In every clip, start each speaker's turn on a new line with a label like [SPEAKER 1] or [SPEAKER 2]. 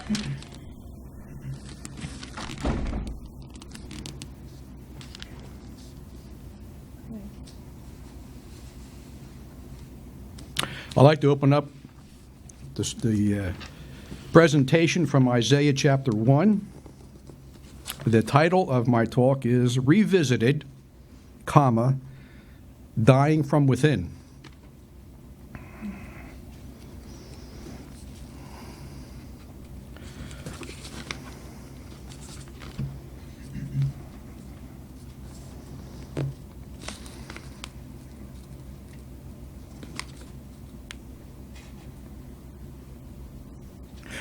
[SPEAKER 1] I'd like to open up the presentation from Isaiah chapter 1. The title of my talk is Revisited, Dying from Within.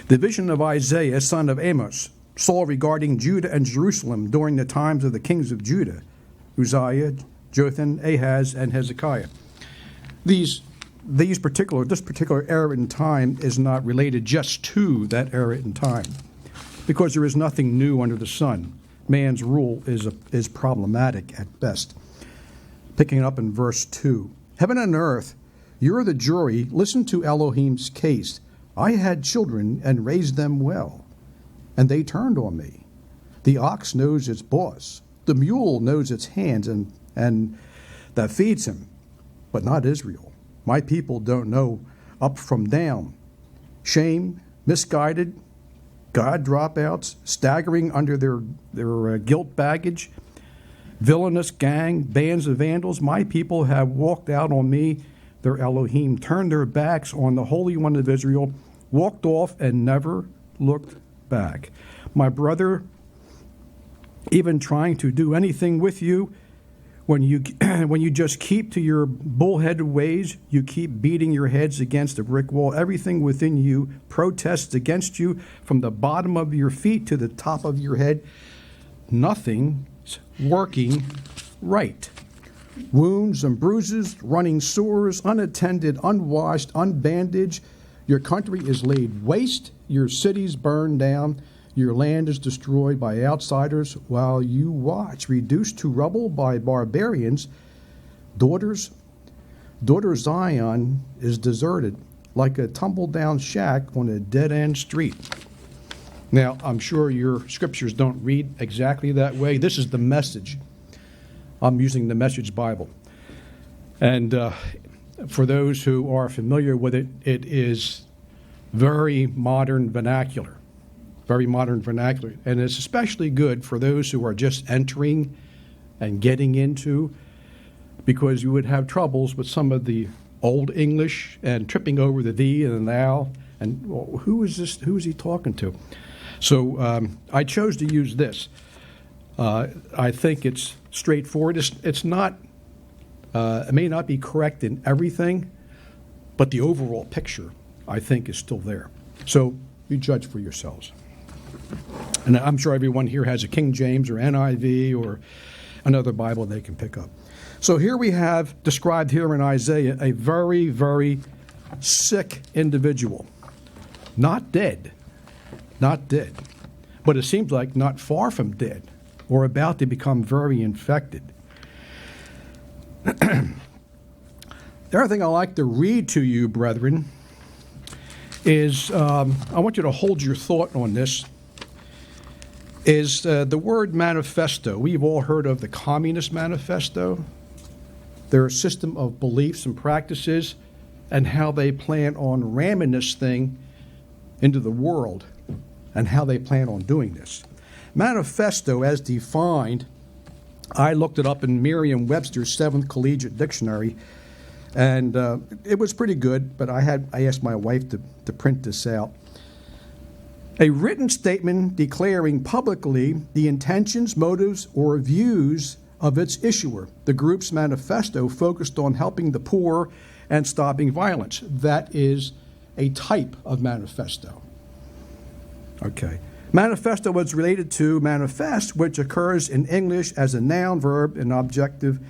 [SPEAKER 1] The vision of Isaiah, son of Amos, saw regarding Judah and Jerusalem during the times of the kings of Judah, Uzziah, Jotham, Ahaz, and Hezekiah. This particular era in time is not related just to that era in time, because there is nothing new under the sun. Man's rule is problematic at best. Picking up in verse 2, Heaven and earth, you're the jury, listen to Elohim's case. I had children and raised them well, and they turned on me. The ox knows its boss. The mule knows its hands and that feeds him, but not Israel. My people don't know up from down. Shame, misguided, God dropouts, staggering under their guilt baggage, villainous gang, bands of vandals. My people have walked out on me, their Elohim, turned their backs on the Holy One of Israel, walked off and never looked back. My brother, even trying to do anything with you, when you just keep to your bullheaded ways, you keep beating your heads against a brick wall. Everything within you protests against you from the bottom of your feet to the top of your head. Nothing's working right. Wounds and bruises, running sores, unattended, unwashed, unbandaged. Your country is laid waste, your cities burned down, your land is destroyed by outsiders, while you watch, reduced to rubble by barbarians. Daughter Zion is deserted, like a tumble-down shack on a dead-end street. Now, I'm sure your scriptures don't read exactly that way. This is the Message. I'm using the Message Bible. And for those who are familiar with it, it is very modern vernacular. Very modern vernacular. And it's especially good for those who are just entering and getting into, because you would have troubles with some of the Old English and tripping over the thee and the thou. And well, who is this? Who is he talking to? So I chose to use this. I think it's straightforward. It's not. It may not be correct in everything, but the overall picture, I think, is still there. So you judge for yourselves. And I'm sure everyone here has a King James or NIV or another Bible they can pick up. So here we have described here in Isaiah a very, very sick individual. Not dead. Not dead. But it seems like not far from dead or about to become very infected. The other thing I like to read to you, brethren, is I want you to hold your thought on this, is the word manifesto. We've all heard of the Communist Manifesto, their system of beliefs and practices, and how they plan on ramming this thing into the world and how they plan on doing this. Manifesto, as defined, I looked it up in Merriam-Webster's 7th Collegiate Dictionary, and it was pretty good, but I asked my wife to print this out. A written statement declaring publicly the intentions, motives, or views of its issuer. The group's manifesto focused on helping the poor and stopping violence. That is a type of manifesto. Okay. Manifesto was related to manifest, which occurs in English as a noun, verb, and adjective.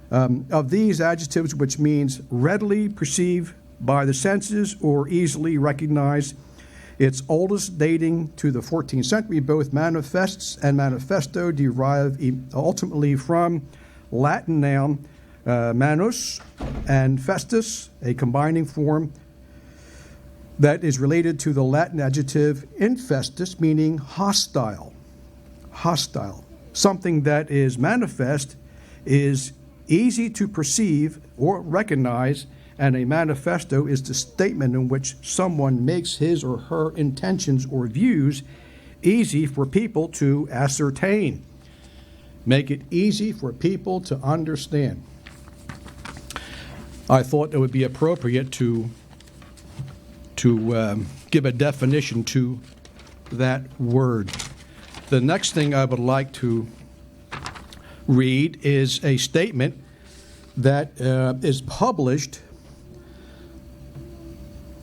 [SPEAKER 1] Of these adjectives, which means readily perceived by the senses or easily recognized. Its oldest dating to the 14th century. Both manifests and manifesto derive ultimately from Latin noun manus and festus, a combining form that is related to the Latin adjective infestus, meaning hostile. Hostile. Something that is manifest is easy to perceive or recognize, and a manifesto is the statement in which someone makes his or her intentions or views easy for people to ascertain. Make it easy for people to understand. I thought it would be appropriate to give a definition to that word. The next thing I would like to read is a statement that is published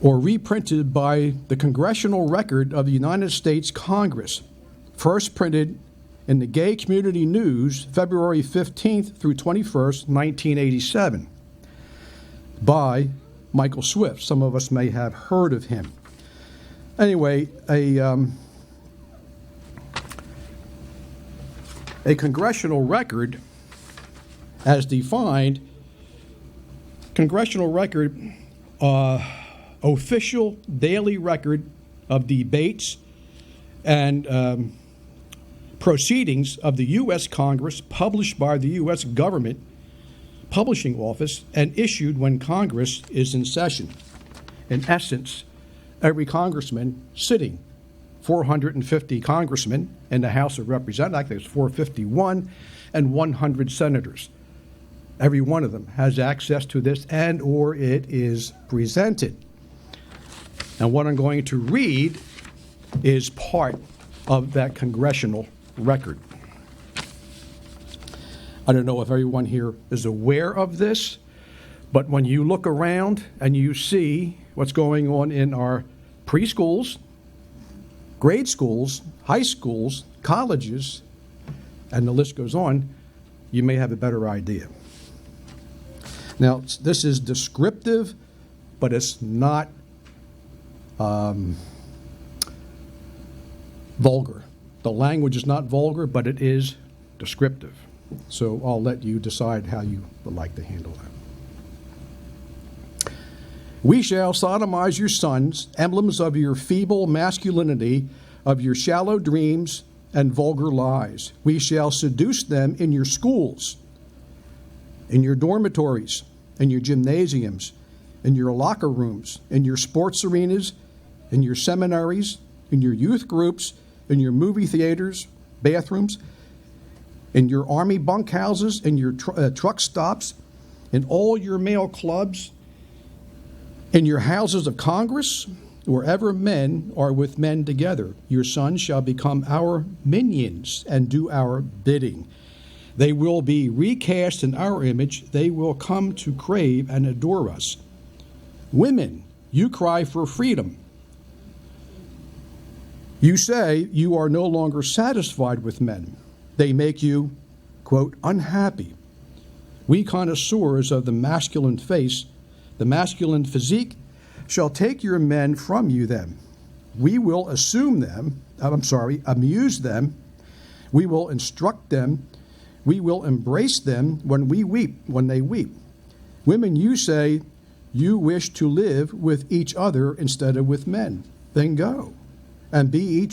[SPEAKER 1] or reprinted by the Congressional Record of the United States Congress, first printed in the Gay Community News, February 15th through 21st, 1987, by Michael Swift. Some of us may have heard of him. Anyway, a congressional record, as defined, congressional record, official daily record of debates and proceedings of the U.S. Congress, published by the U.S. government publishing office and issued when Congress is in session. In essence, every congressman sitting, 450 congressmen in the House of Representatives, I think there's 451, and 100 senators. Every one of them has access to this, and or it is presented. And what I'm going to read is part of that congressional record. I don't know if everyone here is aware of this, but when you look around and you see what's going on in our preschools, grade schools, high schools, colleges, and the list goes on, you may have a better idea. Now, this is descriptive, but it's not vulgar. The language is not vulgar, but it is descriptive. So I'll let you decide how you would like to handle that. We shall sodomize your sons, emblems of your feeble masculinity, of your shallow dreams and vulgar lies. We shall seduce them in your schools, in your dormitories, in your gymnasiums, in your locker rooms, in your sports arenas, in your seminaries, in your youth groups, in your movie theaters, bathrooms, in your army bunkhouses, in your truck stops, in all your male clubs, in your houses of Congress, wherever men are with men together. Your sons shall become our minions and do our bidding. They will be recast in our image. They will come to crave and adore us. Women, you cry for freedom. You say you are no longer satisfied with men. They make you, quote, unhappy. We connoisseurs of the masculine face, the masculine physique, shall take your men from you then. We will amuse them. We will instruct them. We will embrace them when they weep. Women, you say you wish to live with each other instead of with men. Then go and be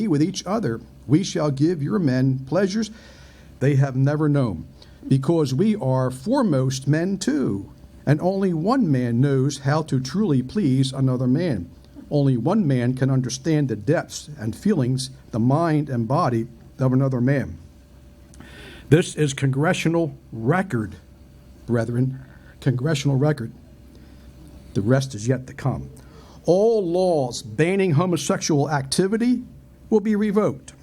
[SPEAKER 1] with each other. We shall give your men pleasures they have never known, because we are foremost men too, and only one man knows how to truly please another man. Only one man can understand the depths and feelings, the mind and body of another man. This is congressional record, brethren, congressional record. The rest is yet to come. All laws banning homosexual activity will be revoked.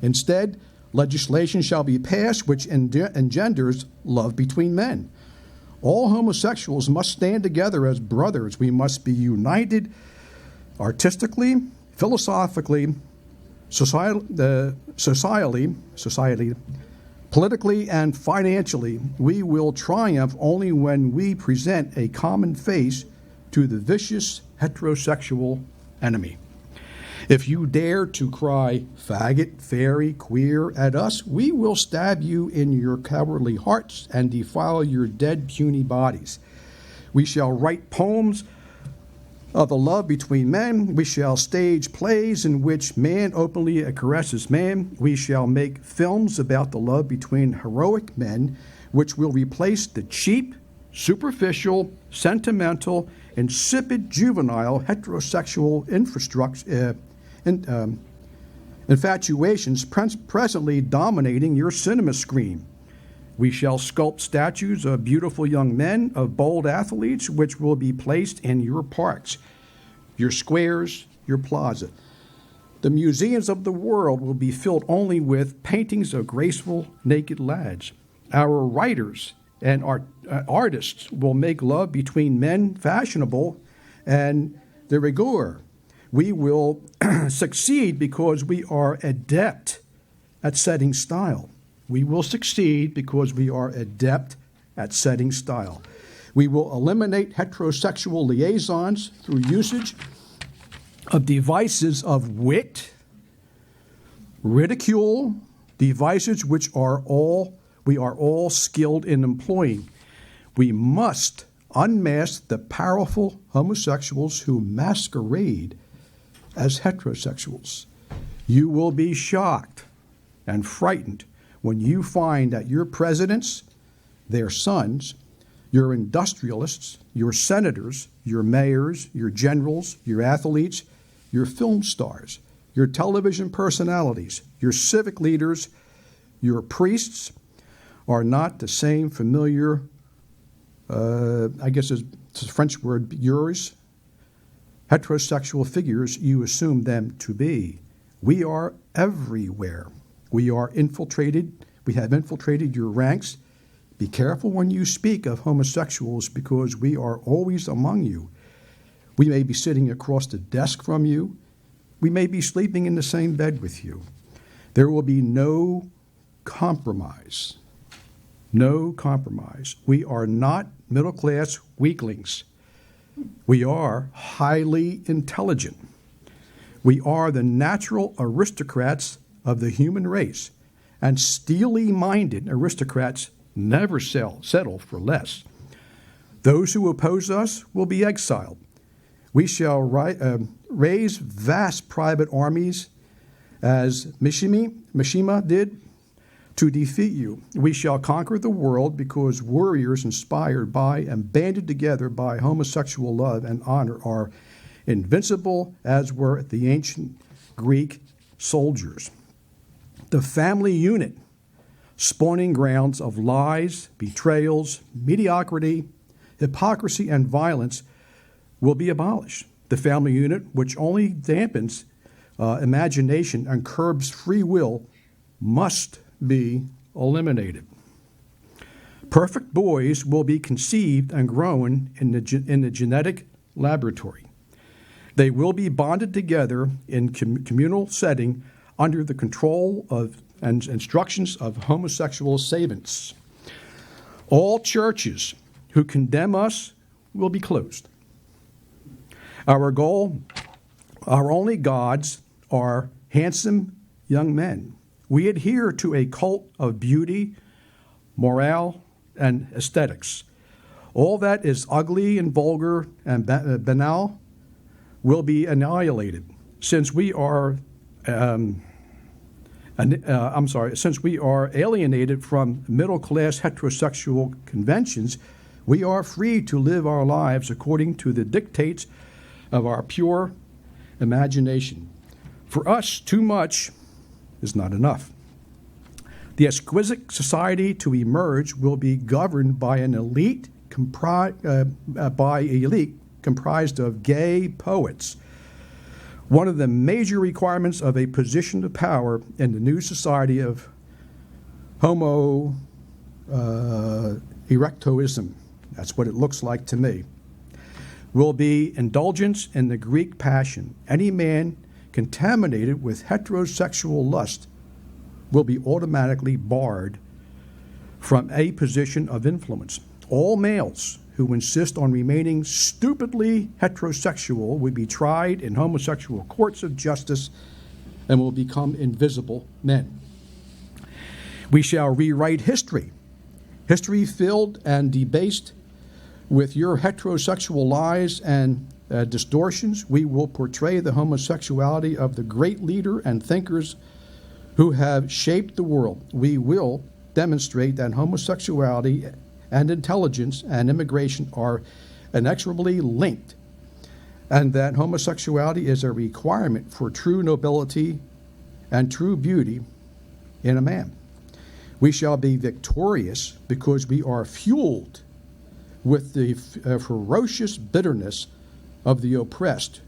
[SPEAKER 1] Instead, legislation shall be passed which engenders love between men. All homosexuals must stand together as brothers. We must be united artistically, philosophically, socially, politically, and financially. We will triumph only when we present a common face to the vicious heterosexual enemy. If you dare to cry faggot, fairy, queer at us, we will stab you in your cowardly hearts and defile your dead puny bodies. We shall write poems of the love between men. We shall stage plays in which man openly caresses man. We shall make films about the love between heroic men, which will replace the cheap, superficial, sentimental, insipid, juvenile, heterosexual infatuations presently dominating your cinema screen. We shall sculpt statues of beautiful young men, of bold athletes, which will be placed in your parks, your squares, your plaza. The museums of the world will be filled only with paintings of graceful, naked lads. Our writers and artists will make love between men fashionable and de rigueur. We will succeed because we are adept at setting style. We will succeed because we are adept at setting style. We will eliminate heterosexual liaisons through usage of devices of wit, ridicule, devices which we are all skilled in employing. We must unmask the powerful homosexuals who masquerade as heterosexuals. You will be shocked and frightened when you find that your presidents, their sons, your industrialists, your senators, your mayors, your generals, your athletes, your film stars, your television personalities, your civic leaders, your priests are not the same familiar, I guess it's a French word, yours, heterosexual figures you assume them to be. We are everywhere. We are infiltrated. We have infiltrated your ranks. Be careful when you speak of homosexuals because we are always among you. We may be sitting across the desk from you. We may be sleeping in the same bed with you. There will be no compromise. No compromise. We are not middle-class weaklings. We are highly intelligent. We are the natural aristocrats of the human race, and steely-minded aristocrats never settle for less. Those who oppose us will be exiled. We shall raise vast private armies, as Mishima did, to defeat you. We shall conquer the world because warriors inspired by and banded together by homosexual love and honor are invincible, as were the ancient Greek soldiers. The family unit, spawning grounds of lies, betrayals, mediocrity, hypocrisy, and violence, will be abolished. The family unit, which only dampens imagination and curbs free will, must be eliminated. Perfect boys will be conceived and grown in the genetic laboratory. They will be bonded together in communal setting under the control of and instructions of homosexual savants. All churches who condemn us will be closed. Our goal, our only gods, are handsome young men. We adhere to a cult of beauty, morale, and aesthetics. All that is ugly and vulgar and banal will be annihilated, since we are alienated from middle-class heterosexual conventions. We are free to live our lives according to the dictates of our pure imagination. For us, too much is not enough. The exquisite society to emerge will be governed by an elite comprised of gay poets. One of the major requirements of a position of power in the new society of Homo erectoism, that's what it looks like to me, will be indulgence in the Greek passion. Any man contaminated with heterosexual lust will be automatically barred from a position of influence. All males who insist on remaining stupidly heterosexual will be tried in homosexual courts of justice and will become invisible men. We shall rewrite history filled and debased with your heterosexual lies and distortions. We will portray the homosexuality of the great leader and thinkers who have shaped the world. We will demonstrate that homosexuality and intelligence and immigration are inexorably linked, and that homosexuality is a requirement for true nobility and true beauty in a man. We shall be victorious because we are fueled with the ferocious bitterness of the oppressed,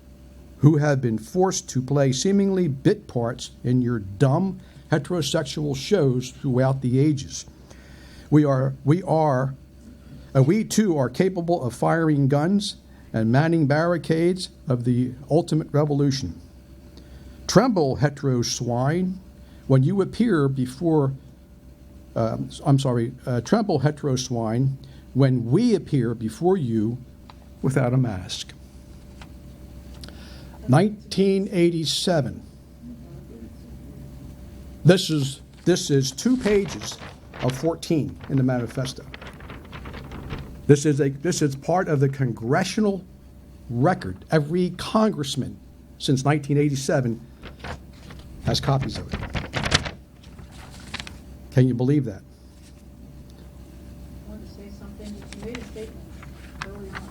[SPEAKER 1] who have been forced to play seemingly bit parts in your dumb heterosexual shows throughout the ages. We too are capable of firing guns and manning barricades of the ultimate revolution. Tremble, hetero swine, when you appear before. Tremble, hetero swine, when we appear before you without a mask. 1987. This is 2 pages of 14 in the manifesto. This is part of the congressional record. Every congressman since 1987 has copies of it. Can you believe that?
[SPEAKER 2] I want to say something. You made a statement early on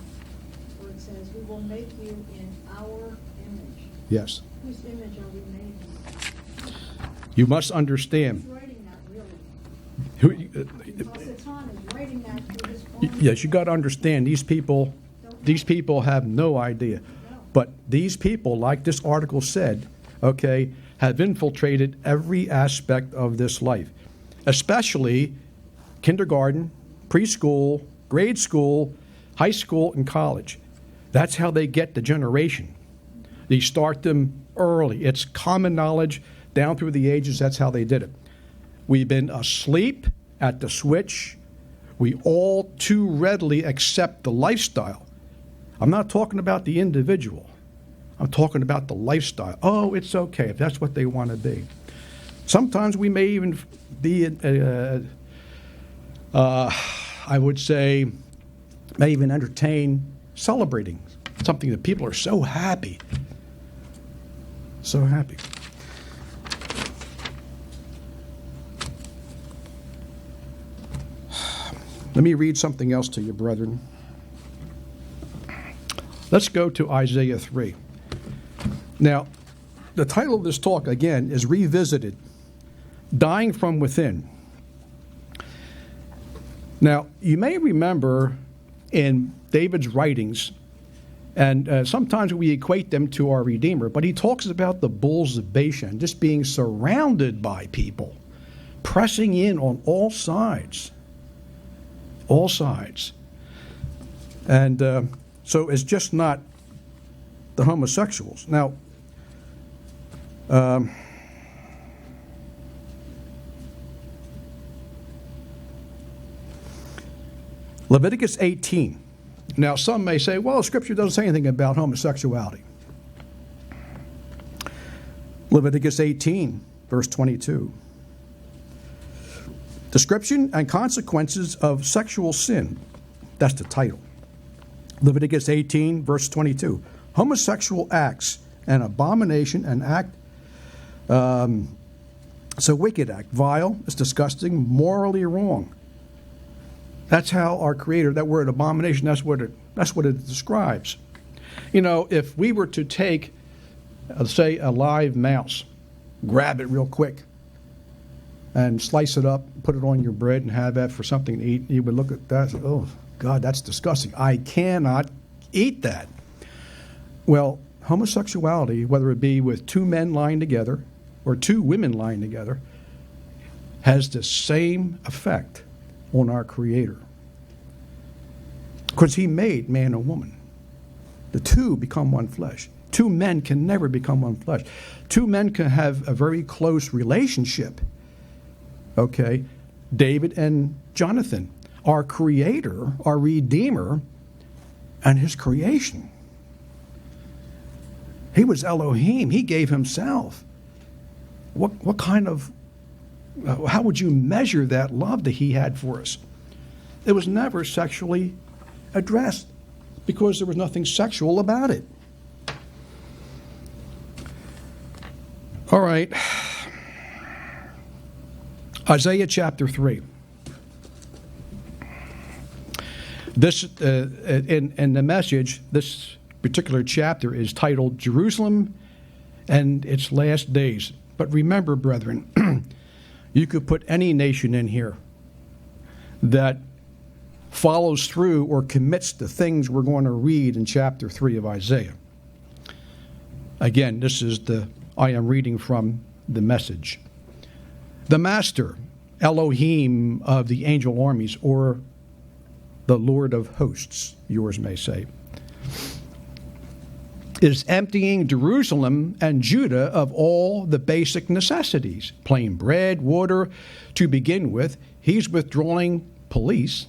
[SPEAKER 2] where it says, "We will make you in our image."
[SPEAKER 1] Yes.
[SPEAKER 2] Whose image are we made in?
[SPEAKER 1] You must understand.
[SPEAKER 2] Who's writing that, really? Because it's on is writing that through his phone.
[SPEAKER 1] Yes, you got to understand, these people have no idea. But these people, like this article said, okay, have infiltrated every aspect of this life, especially kindergarten, preschool, grade school, high school, and college. That's how they get the generation. They start them early. It's common knowledge down through the ages. That's how they did it. We've been asleep at the switch. We all too readily accept the lifestyle. I'm not talking about the individual. I'm talking about the lifestyle. Oh, it's okay if that's what they want to be. Sometimes we may even be, I would say, may even entertain celebrating something that people are so happy. So happy. Let me read something else to you, brethren. Let's go to Isaiah 3. Now, the title of this talk, again, is Revisited, Dying from Within. Now, you may remember in David's writings, and sometimes we equate them to our Redeemer, but he talks about the bulls of Bashan, just being surrounded by people, pressing in on all sides. All sides. And so it's just not the homosexuals. Now, Leviticus 18. Now, some may say, well, Scripture doesn't say anything about homosexuality. Leviticus 18, verse 22. Description and consequences of sexual sin. That's the title. Leviticus 18, verse 22. Homosexual acts, an abomination, an act, it's a wicked act, vile, it's disgusting, morally wrong. That's how our Creator, that word abomination, that's what it describes. You know, if we were to take, say, a live mouse, grab it real quick, and slice it up, put it on your bread, and have that for something to eat, you would look at that and say, oh, God, that's disgusting. I cannot eat that. Well, homosexuality, whether it be with 2 men lying together or 2 women lying together, has the same effect on our Creator. Because He made man and woman. The 2 become one flesh. 2 men can never become one flesh. 2 men can have a very close relationship. Okay, David and Jonathan, our Creator, our Redeemer, and His creation. He was Elohim. He gave Himself. What kind of, how would you measure that love that He had for us? It was never sexually addressed. because there was nothing sexual about it. All right. Isaiah chapter 3. This, in the Message, this particular chapter is titled Jerusalem and its Last Days. But remember, brethren, you could put any nation in here that follows through or commits the things we're going to read in chapter 3 of Isaiah. Again, I am reading from the Message. The Master, Elohim of the angel armies, or the Lord of hosts, yours may say, is emptying Jerusalem and Judah of all the basic necessities, plain bread, water, to begin with. He's withdrawing police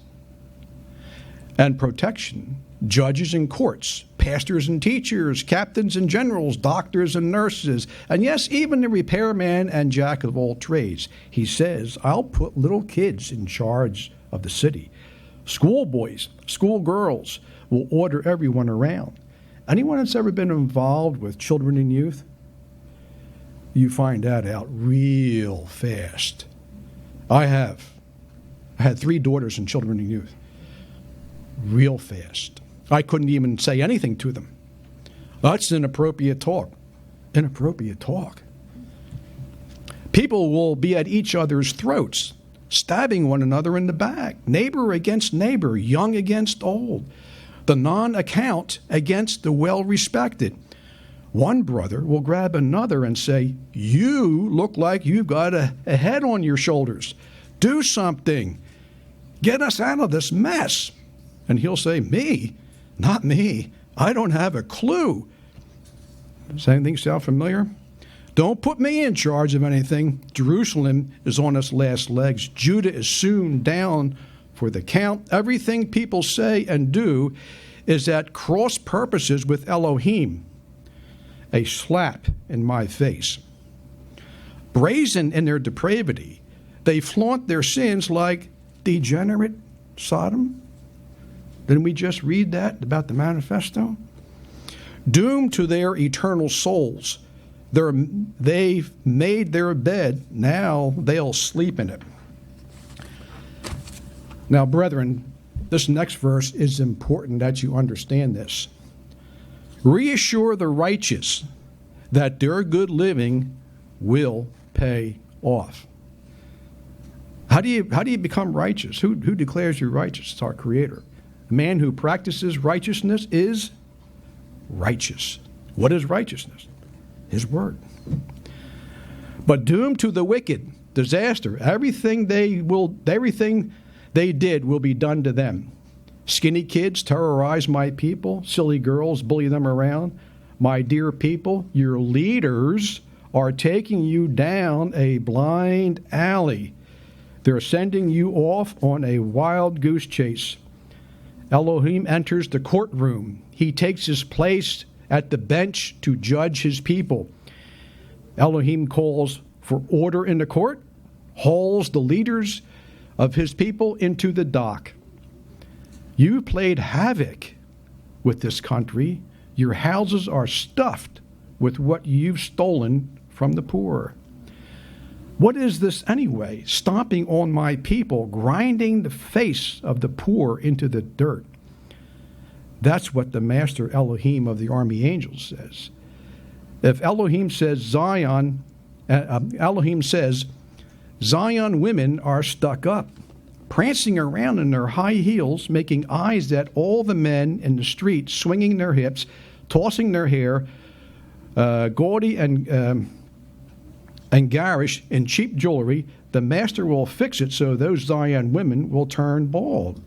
[SPEAKER 1] and protection, judges and courts, pastors and teachers, captains and generals, doctors and nurses, and yes, even the repairman and jack of all trades. He says, I'll put little kids in charge of the city. Schoolboys, schoolgirls will order everyone around. Anyone that's ever been involved with children and youth, you find that out real fast. I have. I had 3 daughters in children and youth. Real fast. I couldn't even say anything to them. That's inappropriate talk. Inappropriate talk. People will be at each other's throats, stabbing one another in the back, neighbor against neighbor, young against old, the non-account against the well-respected. One brother will grab another and say, you look like you've got a head on your shoulders. Do something. Get us out of this mess. And he'll say, me? Not me. I don't have a clue. Does anything sound familiar? Don't put me in charge of anything. Jerusalem is on its last legs. Judah is soon down for the count. Everything people say and do is at cross purposes with Elohim. A slap in my face. Brazen in their depravity, they flaunt their sins like degenerate Sodom. Didn't we just read that about the manifesto? Doomed to their eternal souls. They've made their bed, now they'll sleep in it. Now, brethren, this next verse is important that you understand this. Reassure the righteous that their good living will pay off. How do you become righteous? Who declares you righteous? It's our Creator. A man who practices righteousness is righteous. What is righteousness? His word. But doomed to the wicked, disaster. Everything they did will be done to them. Skinny kids terrorize my people. Silly girls bully them around. My dear people, your leaders are taking you down a blind alley. They're sending you off on a wild goose chase. Elohim enters the courtroom. He takes his place at the bench to judge his people. Elohim calls for order in the court, hauls the leaders of his people into the dock. You played havoc with this country. Your houses are stuffed with what you've stolen from the poor. What is this anyway? Stomping on my people, grinding the face of the poor into the dirt. That's what the Master Elohim of the army angels says. If Elohim says Zion women are stuck up, prancing around in their high heels, making eyes at all the men in the street, swinging their hips, tossing their hair, gaudy and garish in cheap jewelry. The Master will fix it so those Zion women will turn bald.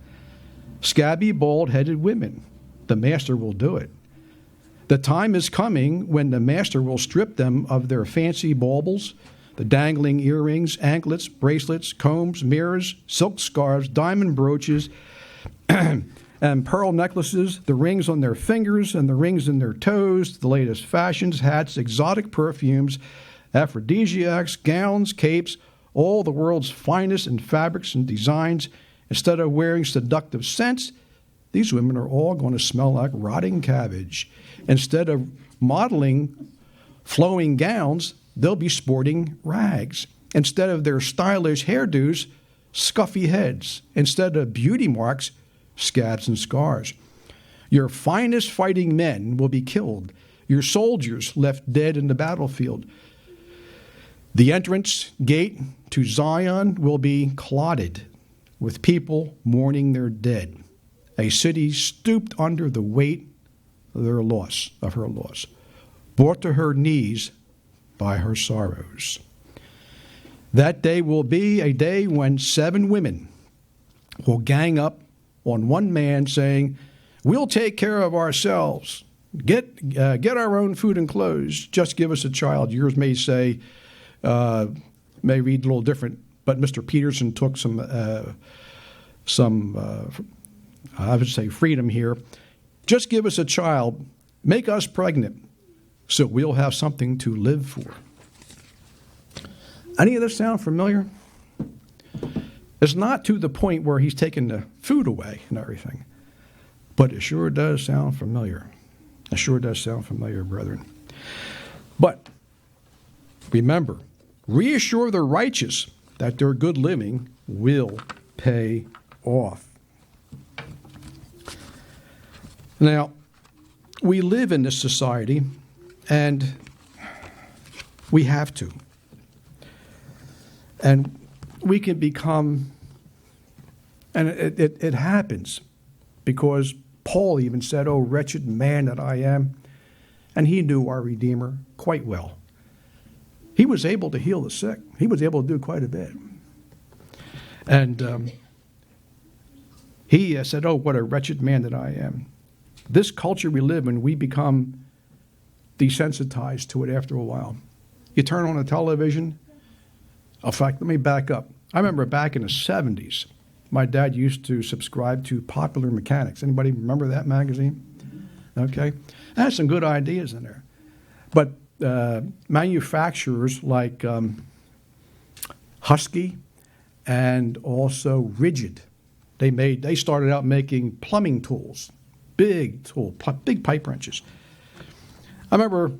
[SPEAKER 1] Scabby, bald-headed women. The Master will do it. The time is coming when the Master will strip them of their fancy baubles, the dangling earrings, anklets, bracelets, combs, mirrors, silk scarves, diamond brooches, and pearl necklaces, the rings on their fingers and the rings in their toes, the latest fashions, hats, exotic perfumes, aphrodisiacs, gowns, capes, all the world's finest in fabrics and designs. Instead of wearing seductive scents, these women are all going to smell like rotting cabbage. Instead of modeling flowing gowns, they'll be sporting rags. Instead of their stylish hairdos, scuffy heads. Instead of beauty marks, scabs and scars. Your finest fighting men will be killed. Your soldiers left dead in the battlefield. The entrance gate to Zion will be clotted with people mourning their dead. A city stooped under the weight of her loss, brought to her knees by her sorrows. That day will be a day when 7 women will gang up on one man saying, "We'll take care of ourselves. Get our own food and clothes. Just give us a child." Yours may say, may read a little different, but Mr. Peterson took some I would say freedom here. Just give us a child, make us pregnant, so we'll have something to live for. Any of this sound familiar? It's not to the point where he's taking the food away and everything, but it sure does sound familiar. It sure does sound familiar, brethren. But remember, reassure the righteous that their good living will pay off. Now, we live in this society, and we have to. And we can become, and it happens, because Paul even said, "Oh, wretched man that I am." And he knew our Redeemer quite well. He was able to heal the sick. He was able to do quite a bit. And he said, "Oh, what a wretched man that I am." This culture we live in, we become desensitized to it after a while. You turn on the television. In fact, let me back up. I remember back in the 70s, my dad used to subscribe to Popular Mechanics. Anybody remember that magazine? Okay. It had some good ideas in there. But manufacturers like Husky and also Rigid, they started out making plumbing tools, big pipe wrenches. I remember,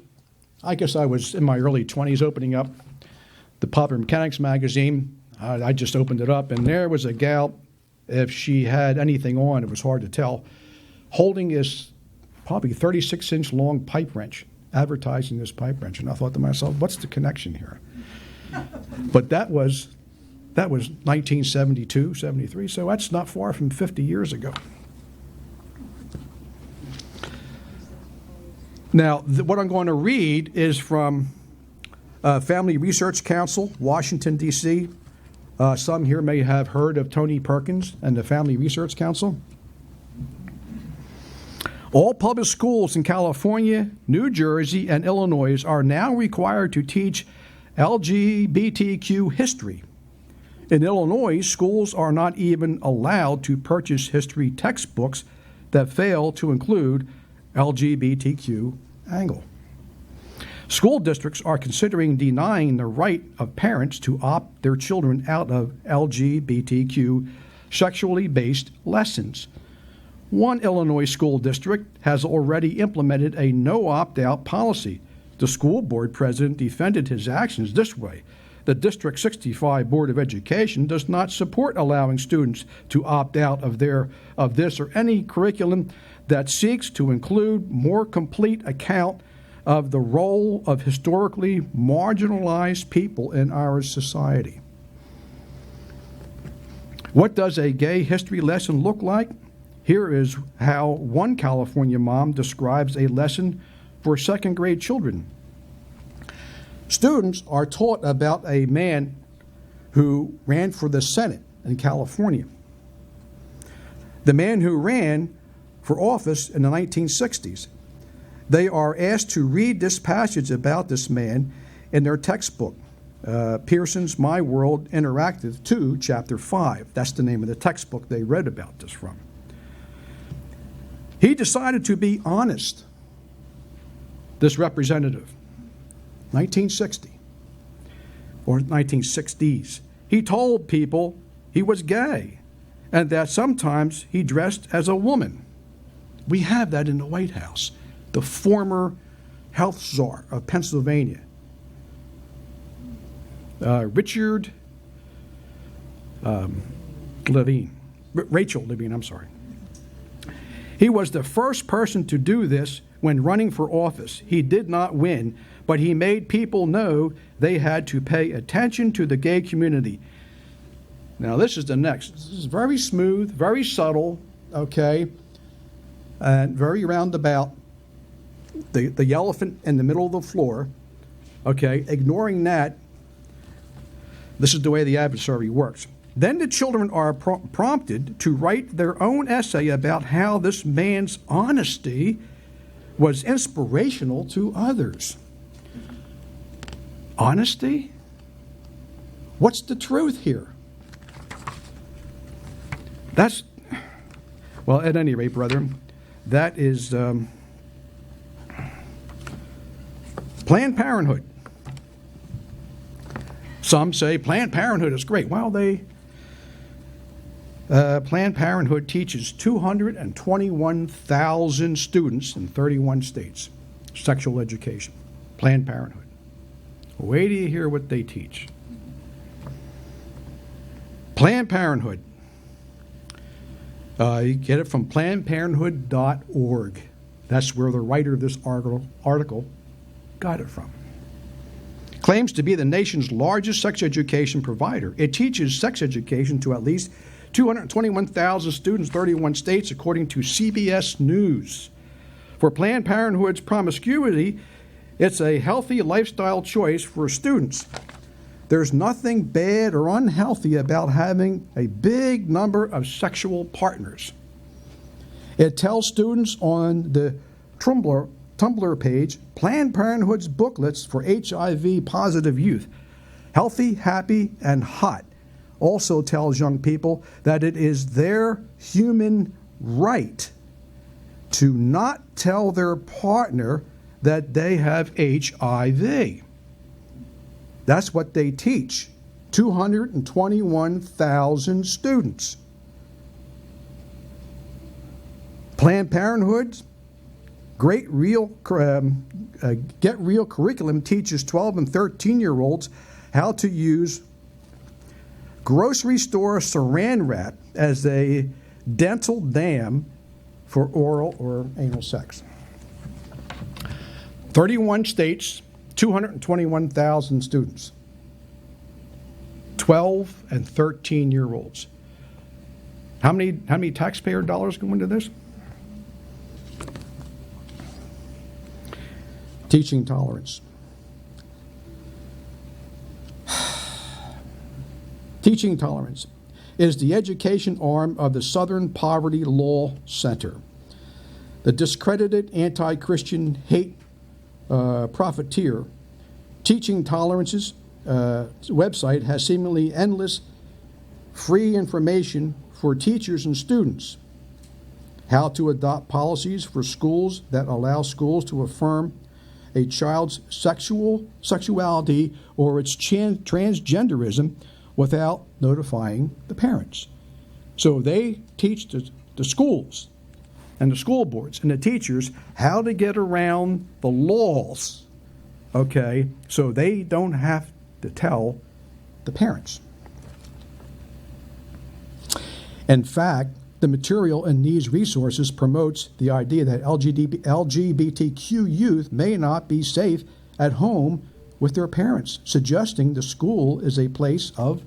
[SPEAKER 1] I guess I was in my early 20s opening up the Popular Mechanics magazine. I just opened it up, and there was a gal. If she had anything on, it was hard to tell, holding this probably 36-inch long pipe wrench, advertising this pipe wrench. And I thought to myself, what's the connection here? But that was 1972, 73, so that's not far from 50 years ago. Now, what I'm going to read is from Family Research Council, Washington, D.C. Some here may have heard of Tony Perkins and the Family Research Council. All public schools in California, New Jersey, and Illinois are now required to teach LGBTQ history. In Illinois, schools are not even allowed to purchase history textbooks that fail to include LGBTQ angle. School districts are considering denying the right of parents to opt their children out of LGBTQ sexually based lessons. One Illinois school district has already implemented a no opt-out policy. The school board president defended his actions this way: the District 65 Board of Education does not support allowing students to opt out of this or any curriculum that seeks to include more complete account of the role of historically marginalized people in our society. What does a gay history lesson look like? Here is how one California mom describes a lesson for second grade children. Students are taught about a man who ran for the Senate in California. The man who ran for office in the 1960s. They are asked to read this passage about this man in their textbook, Pearson's My World Interactive 2, Chapter 5. That's the name of the textbook they read about this from. He decided to be honest, this representative, 1960 or 1960s. He told people he was gay and that sometimes he dressed as a woman. We have that in the White House. The former health czar of Pennsylvania, Rachel Levine, I'm sorry. He was the first person to do this when running for office. He did not win, but he made people know they had to pay attention to the gay community. Now, this is the next. This is very smooth, very subtle, okay, and very roundabout. The elephant in the middle of the floor, okay, ignoring that, this is the way the adversary works. Then the children are prompted to write their own essay about how this man's honesty was inspirational to others. Honesty? What's the truth here? Well, at any rate, brethren, that is Planned Parenthood. Some say Planned Parenthood is great. Well, Planned Parenthood teaches 221,000 students in 31 states sexual education. Planned Parenthood. Wait till you hear what they teach. Planned Parenthood. You get it from PlannedParenthood.org. That's where the writer of this article got it from. Claims to be the nation's largest sex education provider. It teaches sex education to at least 221,000 students, 31 states, according to CBS News. For Planned Parenthood's promiscuity, it's a healthy lifestyle choice for students. There's nothing bad or unhealthy about having a big number of sexual partners. It tells students on the Tumblr page, Planned Parenthood's booklets for HIV-positive youth, Healthy, Happy, and Hot, also tells young people that it is their human right to not tell their partner that they have HIV. That's what they teach. 221,000 students. Planned Parenthood's Get Real curriculum teaches 12 and 13-year-olds how to use grocery store saran wrap as a dental dam for oral or anal sex. 31 states, 221,000 students. 12 and 13-year-olds. How many taxpayer dollars go into this? Teaching tolerance. Teaching tolerance is the education arm of the Southern Poverty Law Center. The discredited anti-Christian hate profiteer Teaching Tolerance's website has seemingly endless free information for teachers and students. How to adopt policies for schools that allow schools to affirm a child's sexuality or its transgenderism without notifying the parents. So they teach the schools and the school boards and the teachers how to get around the laws, okay, so they don't have to tell the parents. In fact, the material in these resources promotes the idea that LGBTQ youth may not be safe at home with their parents, suggesting the school is a place of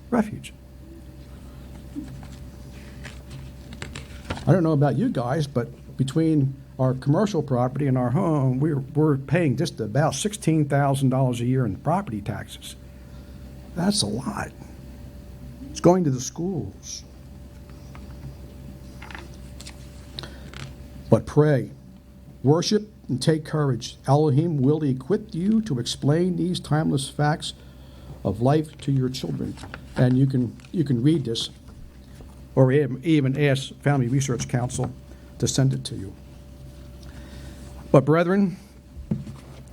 [SPEAKER 1] refuge. I don't know about you guys, but between our commercial property and our home, we're paying just about $16,000 a year in property taxes. That's a lot. It's going to the schools. But pray, worship, and take courage. Elohim will equip you to explain these timeless facts of life to your children. And you can read this, or even ask Family Research Council to send it to you. But brethren,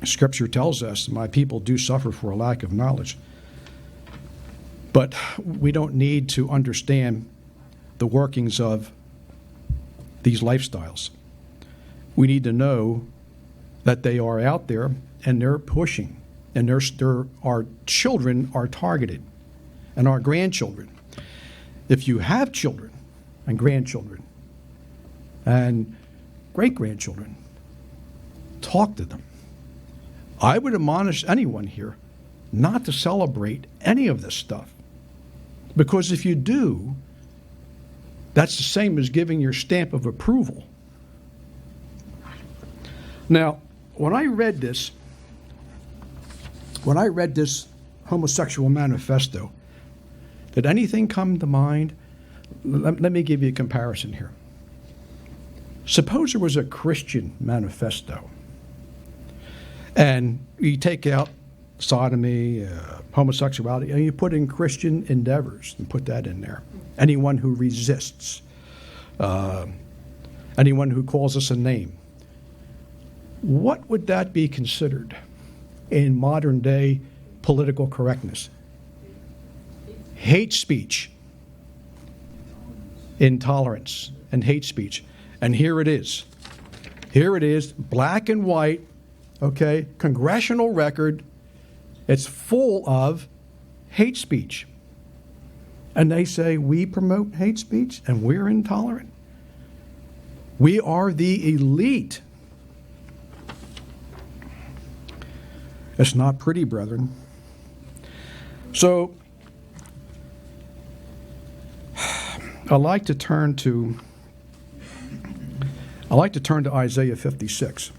[SPEAKER 1] Scripture tells us, my people do suffer for a lack of knowledge. But we don't need to understand the workings of these lifestyles. We need to know that they are out there and they're pushing, and our children are targeted, and our grandchildren. If you have children and grandchildren and great-grandchildren, talk to them. I would admonish anyone here not to celebrate any of this stuff, because if you do, that's the same as giving your stamp of approval. Now, when I read this homosexual manifesto, did anything come to mind? Let me give you a comparison here. Suppose there was a Christian manifesto, and you take out sodomy, homosexuality, and you put in Christian endeavors and put that in there. Anyone who resists, anyone who calls us a name. What would that be considered in modern day political correctness? Hate speech, intolerance, and hate speech. And here it is. Here it is, black and white, okay, congressional record. It's full of hate speech. And they say we promote hate speech and we're intolerant. We are the elite. It's not pretty, brethren. So, I like to turn to Isaiah 56,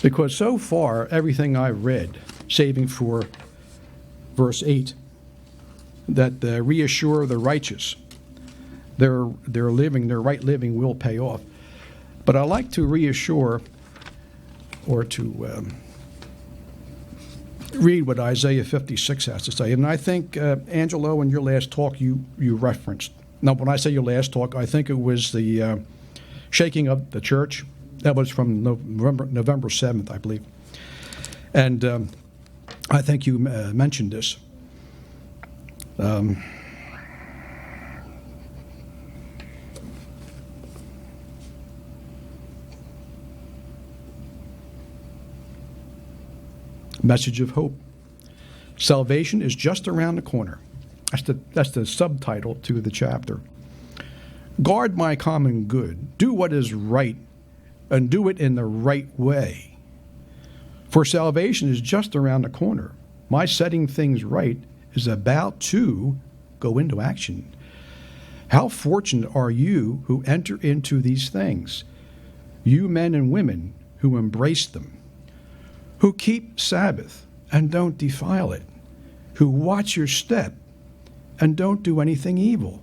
[SPEAKER 1] because so far everything I've read, saving for verse 8, that reassure the righteous, their right living will pay off. But I like to reassure, or to read what Isaiah 56 has to say. And I think, Angelo, in your last talk, you referenced. Now, when I say your last talk, I think it was the shaking of the church. That was from November 7th, I believe. And I think you mentioned this. Message of hope. Salvation is just around the corner. That's the subtitle to the chapter. Guard my common good. Do what is right, and do it in the right way. For salvation is just around the corner. My setting things right is about to go into action. How fortunate are you who enter into these things, you men and women who embrace them, who keep Sabbath and don't defile it, who watch your step and don't do anything evil.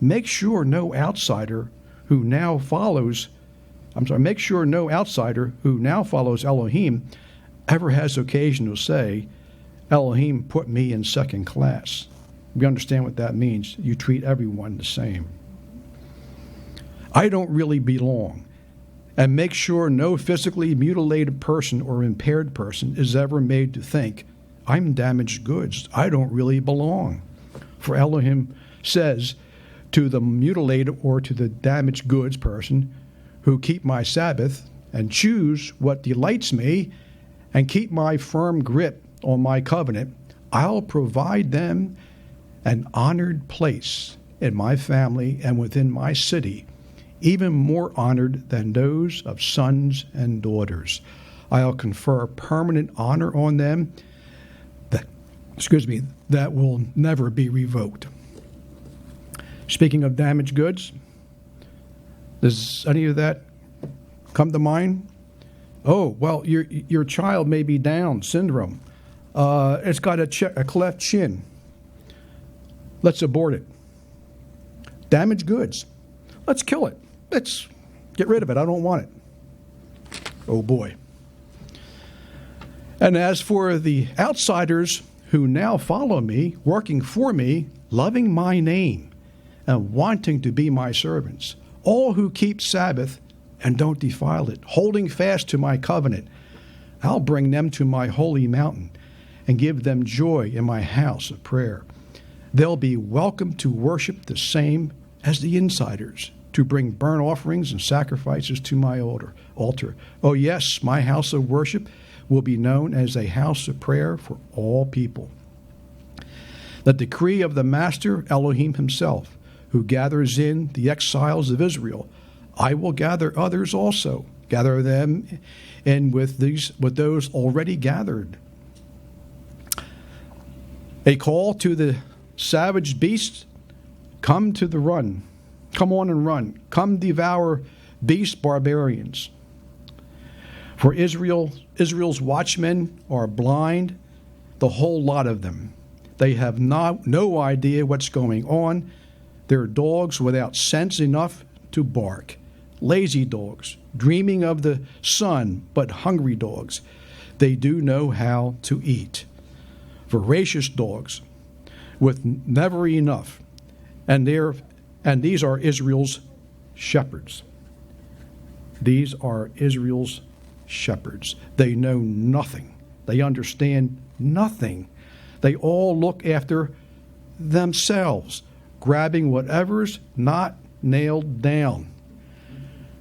[SPEAKER 1] Make sure no outsider who now follows Elohim ever has occasion to say, Elohim put me in second class. We understand what that means. You treat everyone the same. I don't really belong. And make sure no physically mutilated person or impaired person is ever made to think, I'm damaged goods. I don't really belong. For Elohim says to the mutilated or to the damaged goods person who keep my Sabbath and choose what delights me and keep my firm grip on my covenant, I'll provide them an honored place in my family and within my city, even more honored than those of sons and daughters. I'll confer permanent honor on them that will never be revoked. Speaking of damaged goods, does any of that come to mind? Oh, well, your child may be Down syndrome. It's got a cleft chin. Let's abort it. Damaged goods. Let's kill it. Let's get rid of it. I don't want it. Oh, boy. And as for the outsiders who now follow me, working for me, loving my name, and wanting to be my servants, all who keep Sabbath and don't defile it, holding fast to my covenant, I'll bring them to my holy mountain and give them joy in my house of prayer. They'll be welcome to worship the same as the insiders to bring burnt offerings and sacrifices to my altar. Oh, yes, my house of worship will be known as a house of prayer for all people. The decree of the Master Elohim himself, who gathers in the exiles of Israel, I will gather others also, gather them in with those already gathered. A call to the savage beasts, come to the run. Come on and run. Come devour beast barbarians. For Israel's watchmen are blind, the whole lot of them. They have no idea what's going on. They're dogs without sense enough to bark. Lazy dogs, dreaming of the sun, but hungry dogs. They do know how to eat. Voracious dogs with never enough. And these are Israel's shepherds. These are Israel's shepherds. They know nothing. They understand nothing. They all look after themselves, grabbing whatever's not nailed down.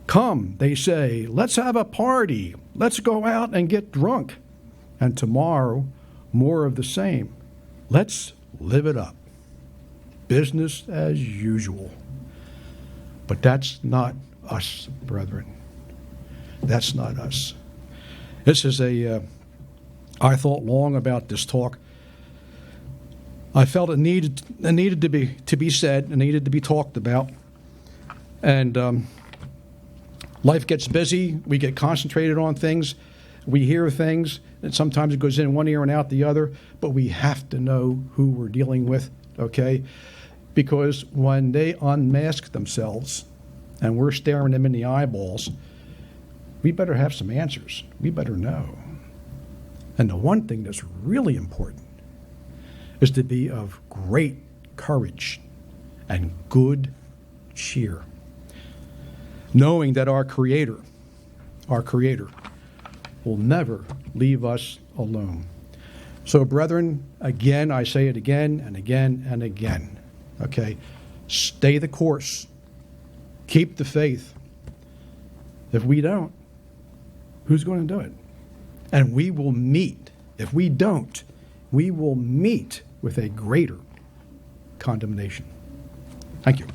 [SPEAKER 1] Come, they say, let's have a party. Let's go out and get drunk. And tomorrow, more of the same. Let's live it up. Business as usual. But that's not us, brethren. That's not us. This is I thought long about this talk. I felt it needed to be said, it needed to be talked about. And life gets busy. We get concentrated on things. We hear things, and sometimes it goes in one ear and out the other. But we have to know who we're dealing with, okay? Because when they unmask themselves and we're staring them in the eyeballs, we better have some answers. We better know. And the one thing that's really important is to be of great courage and good cheer, knowing that our Creator will never leave us alone. So, brethren, again, I say it again and again and again, okay? Stay the course. Keep the faith. If we don't, who's going to do it? And we will meet. If we don't, we will meet with a greater condemnation. Thank you.